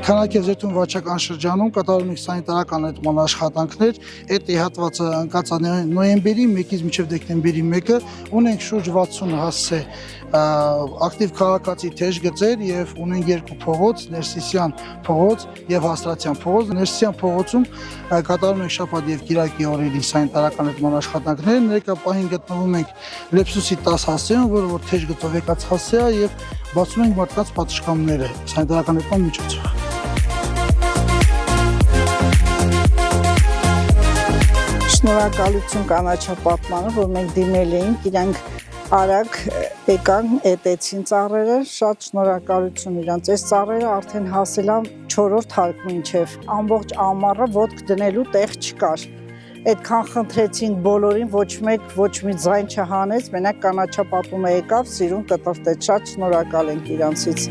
Քանակ եզերթուն վաճական շրջանում կատարում ենք սանիտարական այդման աշխատանքներ, այդ հատվածը ընկած է նոյեմբերի 1-ից մինչև դեկտեմբերի 1-ը, ունենք շուրջ 60 հասցե ակտիվ քաղաքացի թեժ գծեր եւ ունենք երկու փողոց, Ներսիսյան փողոց եւ Հաստրատյան փողոց։ Ներսիսյան փողոցում կատարում ենք շաբաթ եւ կիրակի օրերի սանիտարական այդման աշխատանքներ, ներկա պահին գտնվում ենք Լեպսուսի 10 հասցեում, որը թեժ գծով եկած հասցե է եւ բացում ենք մարդկանց պատշգամբները սանիտարական այդման միջոցով։ Շնորհակալություն կանաչապատմանը, որ մենք դիմել էինք, իրանք արագ եկան, էտեցին ծառերը, շատ շնորհակալություն իրանց։ Այս ծառերը արդեն հասել են 4-րդ հարկը մինչև ամբողջ ամառը ոտք դնելու տեղ չկար։ Այդքան խնդրեցինք բոլորին, ոչ մեկ ոչ մի ձայն չհանեց, մենակ կանաչապատումը եկավ, սիրուն կտրտեց, շատ շնորհակալ ենք իրանցից։